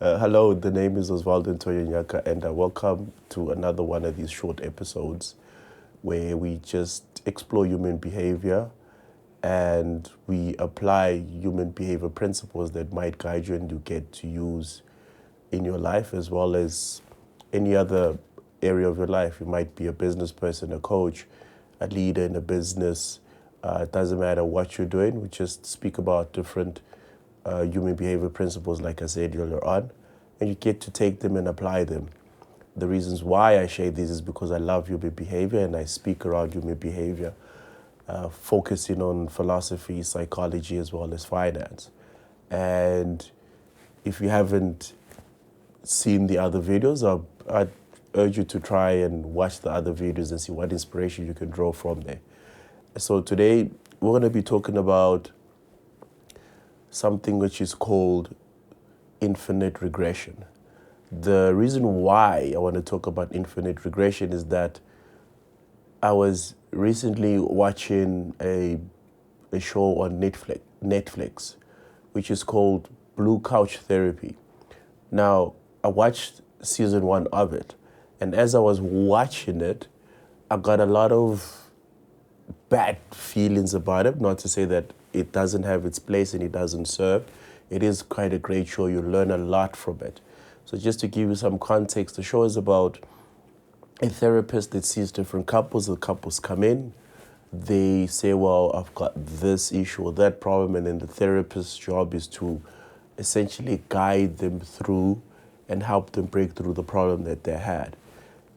Hello, the name is Osvaldo Ntoyonyaka, and welcome to another one of these short episodes where we just explore human behavior and we apply human behavior principles that might guide you and you get to use in your life as well as any other area of your life. You might be a business person, a coach, a leader in a business. It doesn't matter what you're doing. We just speak about different human behavior principles, like I said earlier on, and you get to take them and apply them. The reasons why I share these is because I love human behavior and I speak around human behavior, focusing on philosophy, psychology, as well as finance. And if you haven't seen the other videos, I'd urge you to try and watch the other videos and see what inspiration you can draw from there. So today, we're going to be talking about something which is called infinite regression. The reason why I want to talk about infinite regression is that I was recently watching a show on Netflix, which is called Blue Couch Therapy. Now, I watched season 1 of it, and as I was watching it, I got a lot of bad feelings about it. Not to say that it doesn't have its place and it doesn't serve. It is quite a great show. You learn a lot from it. So just to give you some context, the show is about a therapist that sees different couples. The couples come in, they say, well, I've got this issue or that problem, and then the therapist's job is to essentially guide them through and help them break through the problem that they had.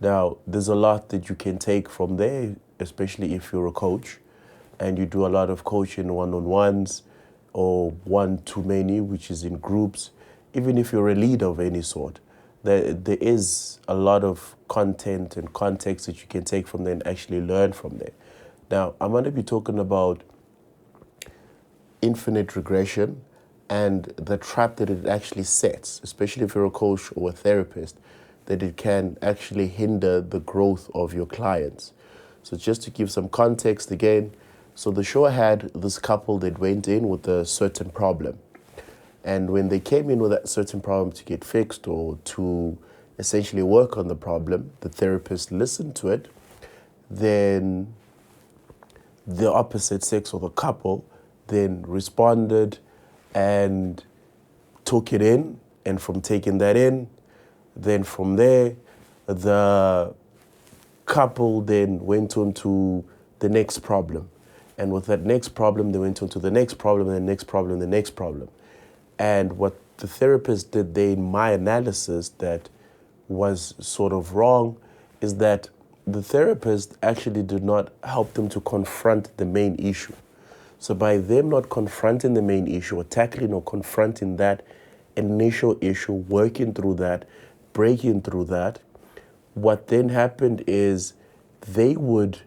Now, there's a lot that you can take from there, especially if you're a coach and you do a lot of coaching one-on-ones or one-to-many, which is in groups. Even if you're a leader of any sort, there is a lot of content and context that you can take from there and actually learn from there. Now, I'm going to be talking about infinite regression and the trap that it actually sets, especially if you're a coach or a therapist, that it can actually hinder the growth of your clients. So just to give some context again, so the show had this couple that went in with a certain problem. And when they came in with that certain problem to get fixed or to essentially work on the problem, the therapist listened to it. Then the opposite sex or the couple then responded and took it in. And from taking that in, then from there, the couple then went on to the next problem. And with that next problem, they went on to the next problem, and the next problem, the next problem. And what the therapist did there in my analysis that was sort of wrong is that the therapist actually did not help them to confront the main issue. So by them not confronting the main issue or tackling or confronting that initial issue, working through that, breaking through that, what then happened is they would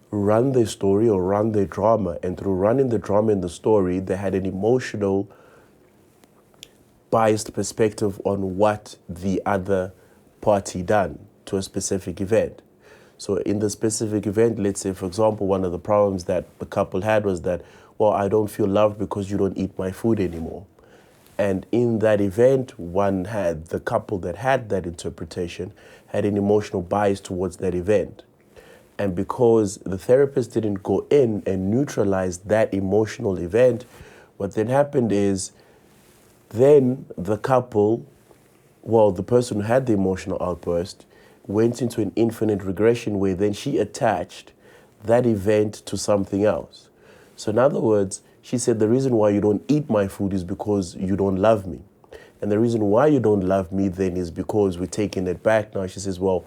run their story or run their drama. And through running the drama in the story, they had an emotional biased perspective on what the other party done to a specific event. So in the specific event, let's say, for example, one of the problems that the couple had was that, well, I don't feel loved because you don't eat my food anymore. And in that event, the couple that had that interpretation had an emotional bias towards that event. And because the therapist didn't go in and neutralize that emotional event, what then happened is then the couple, the person who had the emotional outburst, went into an infinite regression where then she attached that event to something else. So in other words, she said, the reason why you don't eat my food is because you don't love me. And the reason why you don't love me then is because we're taking it back now. She says, well,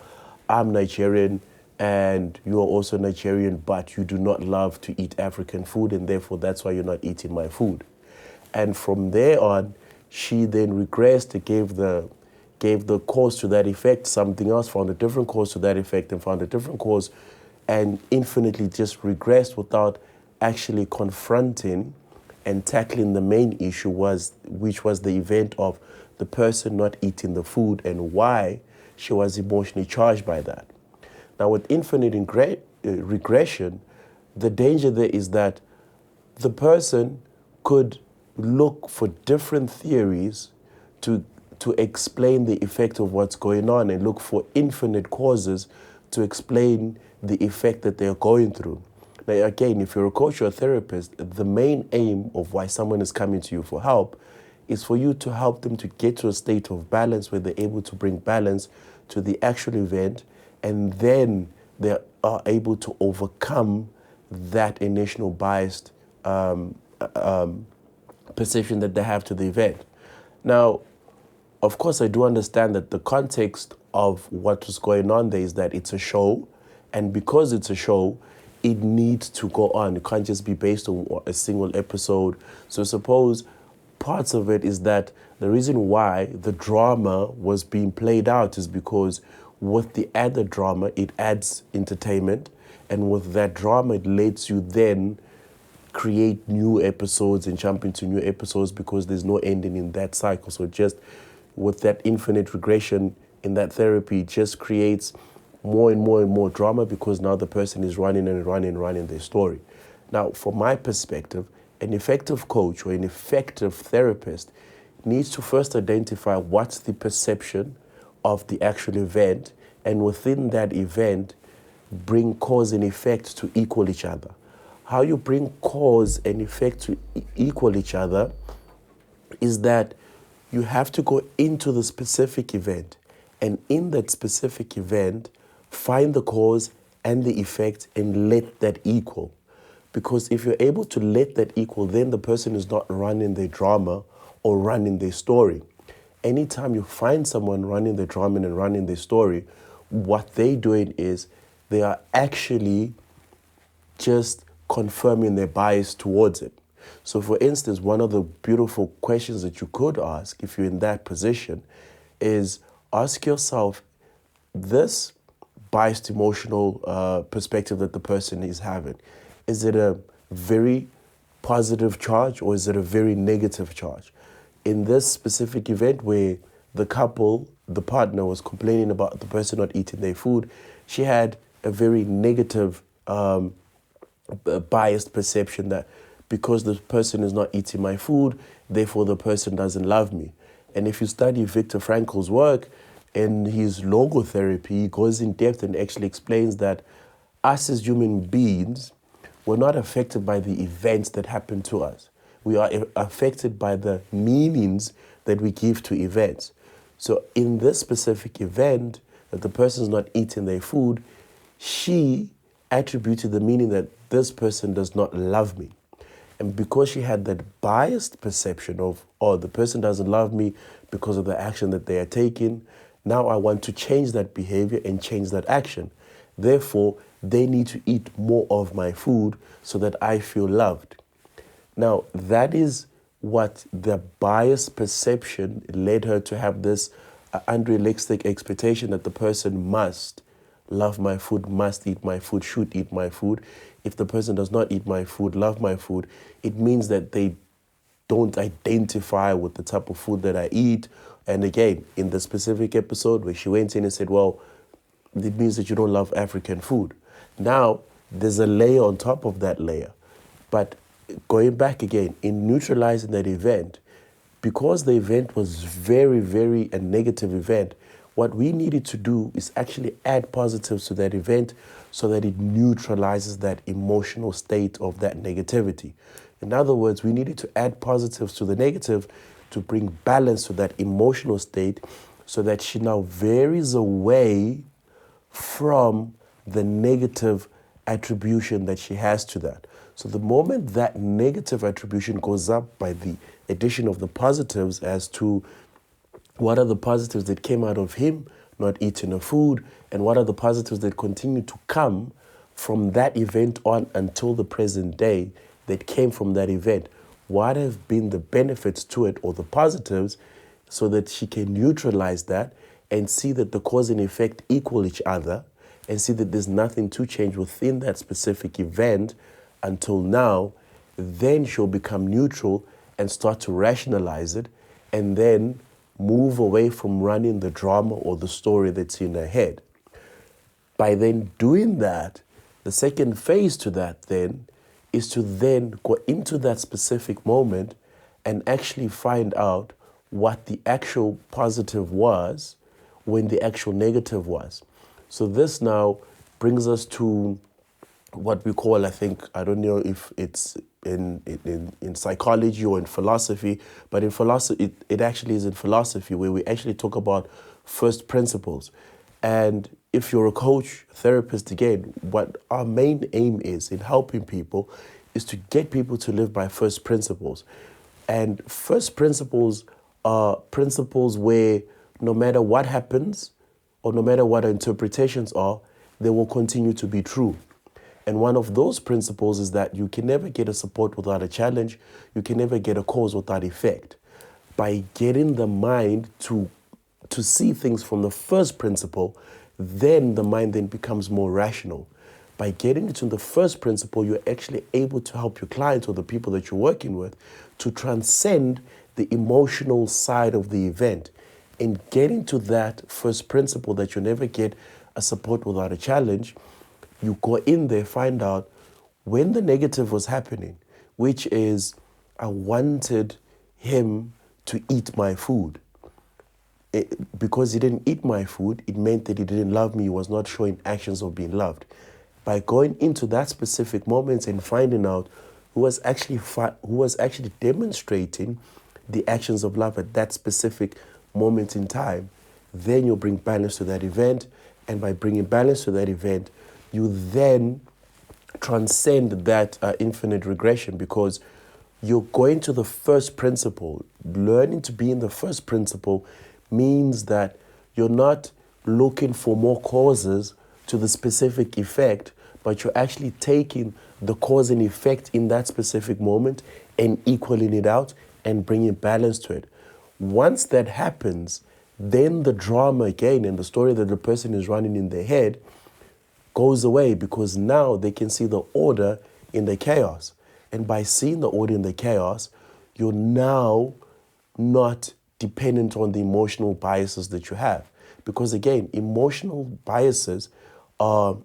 I'm Nigerian and you are also Nigerian, but you do not love to eat African food, and therefore that's why you're not eating my food. And from there on, she then regressed, gave the cause to that effect, something else, found a different cause to that effect, and found a different cause, and infinitely just regressed without actually confronting and tackling the main issue, which was the event of the person not eating the food and why she was emotionally charged by that. Now, with infinite regression, the danger there is that the person could look for different theories to to explain the effect of what's going on and look for infinite causes to explain the effect that they're going through. Now, again, if you're a coach or a therapist, the main aim of why someone is coming to you for help is for you to help them to get to a state of balance where they're able to bring balance to the actual event, and then they are able to overcome that initial biased perception that they have to the event. Now, of course, I do understand that the context of what was going on there is that it's a show, and because it's a show, it needs to go on. It can't just be based on a single episode. So suppose parts of it is that the reason why the drama was being played out is because with the added drama, it adds entertainment, and with that drama, it lets you then create new episodes and jump into new episodes because there's no ending in that cycle. So just with that infinite regression in that therapy, it just creates more and more and more drama because now the person is running their story. Now, from my perspective, an effective coach or an effective therapist needs to first identify what's the perception of the actual event, and within that event, bring cause and effect to equal each other. How you bring cause and effect to equal each other is that you have to go into the specific event, and in that specific event, find the cause and the effect and let that equal. Because if you're able to let that equal, then the person is not running their drama or running their story. Anytime you find someone running their drama and running their story, what they're doing is they are actually just confirming their bias towards it. So for instance, one of the beautiful questions that you could ask if you're in that position is ask yourself this biased emotional perspective that the person is having. Is it a very positive charge or is it a very negative charge? In this specific event where the couple, the partner was complaining about the person not eating their food, she had a very negative biased perception that because the person is not eating my food, therefore the person doesn't love me. And if you study Viktor Frankl's work in his logotherapy, he goes in depth and actually explains that us as human beings, we're not affected by the events that happen to us. We are affected by the meanings that we give to events. So in this specific event, that the person's not eating their food, she attributed the meaning that this person does not love me. And because she had that biased perception of, oh, the person doesn't love me because of the action that they are taking, now I want to change that behavior and change that action. Therefore, they need to eat more of my food so that I feel loved. Now, that is what the biased perception led her to have this unrealistic expectation that the person must love my food, must eat my food, should eat my food. If the person does not eat my food, love my food, it means that they don't identify with the type of food that I eat. And again, in the specific episode where she went in and said, well, it means that you don't love African food. Now, there's a layer on top of that layer. But going back again, in neutralizing that event, because the event was very, very a negative event, what we needed to do is actually add positives to that event so that it neutralizes that emotional state of that negativity. In other words, we needed to add positives to the negative to bring balance to that emotional state so that she now varies away from the negative attribution that she has to that. So the moment that negative attribution goes up by the addition of the positives as to what are the positives that came out of him not eating the food, and what are the positives that continue to come from that event on until the present day that came from that event. What have been the benefits to it or the positives so that she can neutralize that and see that the cause and effect equal each other and see that there's nothing to change within that specific event until now. Then she'll become neutral and start to rationalize it and then move away from running the drama or the story that's in her head. By then doing that, the second phase to that then is to then go into that specific moment and actually find out what the actual positive was when the actual negative was. So this now brings us to what we call, I think, I don't know if it's in psychology or in philosophy, but in philosophy, it actually is in philosophy where we actually talk about first principles. And if you're a coach, therapist, again, what our main aim is in helping people is to get people to live by first principles. And first principles are principles where no matter what happens or no matter what our interpretations are, they will continue to be true. And one of those principles is that you can never get a support without a challenge. You can never get a cause without effect. By getting the mind to see things from the first principle, then the mind then becomes more rational. By getting into the first principle, you're actually able to help your clients or the people that you're working with to transcend the emotional side of the event and getting to that first principle that you never get a support without a challenge. You go in there, find out when the negative was happening, which is I wanted him to eat my food. Because he didn't eat my food, it meant that he didn't love me. He was not showing actions of being loved. By going into that specific moment and finding out who was actually demonstrating the actions of love at that specific moment in time, then you'll bring balance to that event. And by bringing balance to that event, you then transcend that infinite regression, because you're going to the first principle. Learning to be in the first principle means that you're not looking for more causes to the specific effect, but you're actually taking the cause and effect in that specific moment and equaling it out and bringing balance to it. Once that happens, then the drama again and the story that the person is running in their head goes away, because now they can see the order in the chaos. And by seeing the order in the chaos, you're now not dependent on the emotional biases that you have. Because again, emotional biases are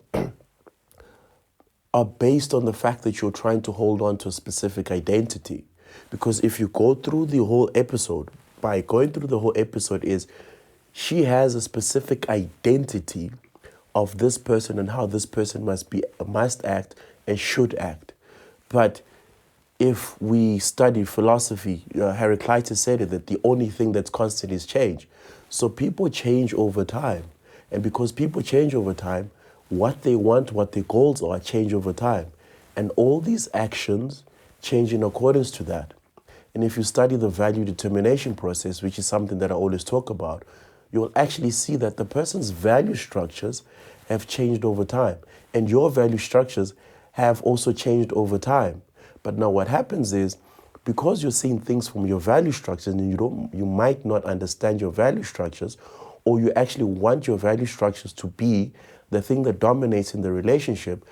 based on the fact that you're trying to hold on to a specific identity. Because if you go through the whole episode, by going through the whole episode is she has a specific identity of this person and how this person must act and should act. But if we study philosophy, Heraclitus said it, that the only thing that's constant is change. So people change over time. And because people change over time, what they want, what their goals are, change over time. And all these actions change in accordance to that. And if you study the value determination process, which is something that I always talk about, you'll actually see that the person's value structures have changed over time. And your value structures have also changed over time. But now what happens is, because you're seeing things from your value structures and you might not understand your value structures, or you actually want your value structures to be the thing that dominates in the relationship,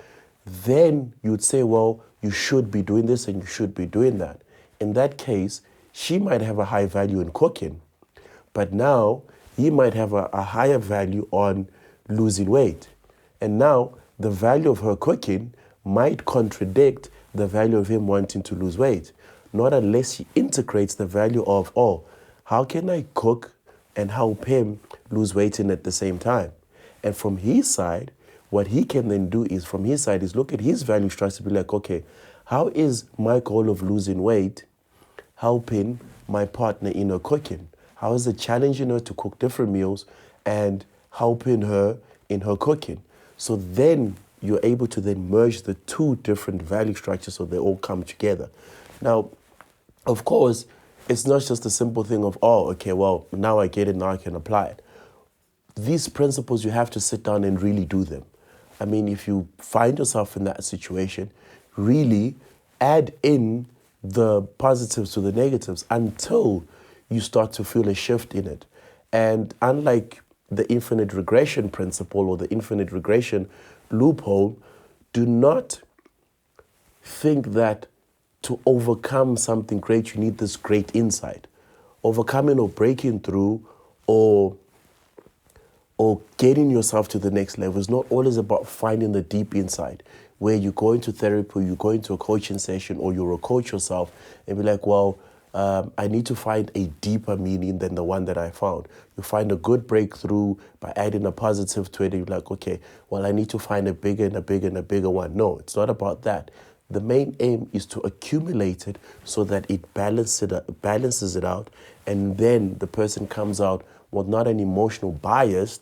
then you'd say, well, you should be doing this and you should be doing that. In that case, she might have a high value in cooking, but now he might have a higher value on losing weight. And now the value of her cooking might contradict the value of him wanting to lose weight. Not unless she integrates the value of, oh, how can I cook and help him lose weight in at the same time? And from his side, what he can then do is, from his side, is look at his value structure to be like, okay, how is my goal of losing weight helping my partner in her cooking? How is it challenging her to cook different meals and helping her in her cooking? So then you're able to then merge the two different value structures so they all come together. Now, of course, it's not just a simple thing of, oh, okay, well, now I get it, now I can apply it. These principles, you have to sit down and really do them. I mean, if you find yourself in that situation, really add in the positives to the negatives until you start to feel a shift in it. And unlike the infinite regression principle or the infinite regression loophole, do not think that to overcome something great, you need this great insight. Overcoming or breaking through or getting yourself to the next level is not always about finding the deep insight, where you go into therapy, you go into a coaching session, or you're a coach yourself and be like, well, I need to find a deeper meaning than the one that I found. You find a good breakthrough by adding a positive to it. You're like, okay, well, I need to find a bigger and a bigger and a bigger one. No, it's not about that. The main aim is to accumulate it so that it balances it out. And then the person comes out with not an emotional bias,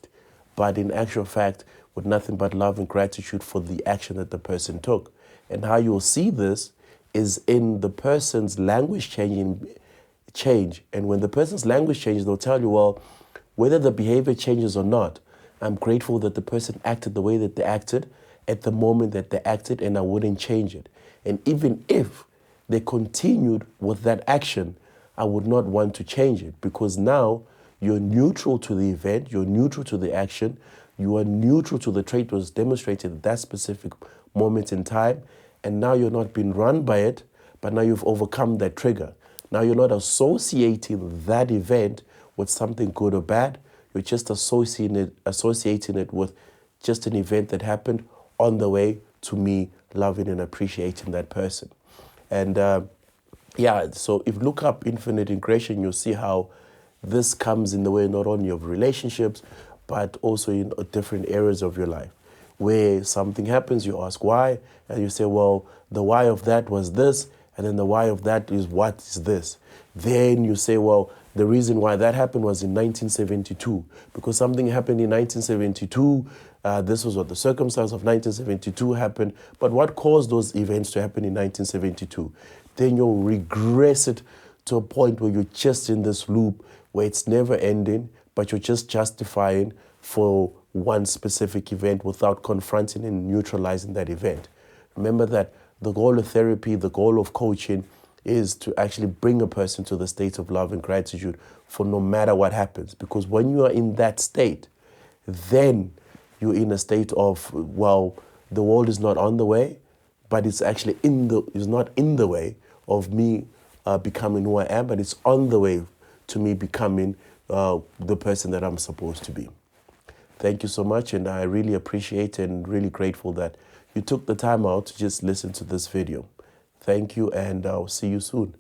but in actual fact, with nothing but love and gratitude for the action that the person took. And how you'll see this is in the person's language change. And when the person's language changes, they'll tell you, well, whether the behavior changes or not, I'm grateful that the person acted the way that they acted at the moment that they acted, and I wouldn't change it. And even if they continued with that action, I would not want to change it, because now you're neutral to the event, you're neutral to the action, you are neutral to the trait that was demonstrated at that specific moment in time, and now you're not being run by it, but now you've overcome that trigger. Now you're not associating that event with something good or bad, you're just associating it with just an event that happened on the way to me loving and appreciating that person. And so if you look up infinite regression, you'll see how this comes in the way not only of relationships, but also in different areas of your life. Where something happens, you ask why, and you say, well, the why of that was this, and then the why of that is what is this. Then you say, well, the reason why that happened was in 1972, because something happened in 1972. This was what the circumstance of 1972 happened. But what caused those events to happen in 1972? Then you'll regress it to a point where you're just in this loop where it's never ending, but you're just justifying for one specific event without confronting and neutralizing that event. Remember that the goal of therapy, the goal of coaching is to actually bring a person to the state of love and gratitude for no matter what happens. Because when you are in that state, then you're in a state of, well, the world is not on the way, but it's actually is not in the way of me becoming who I am, but it's on the way to me becoming the person that I'm supposed to be. Thank you so much, and I really appreciate and really grateful that you took the time out to just listen to this video. Thank you, and I'll see you soon.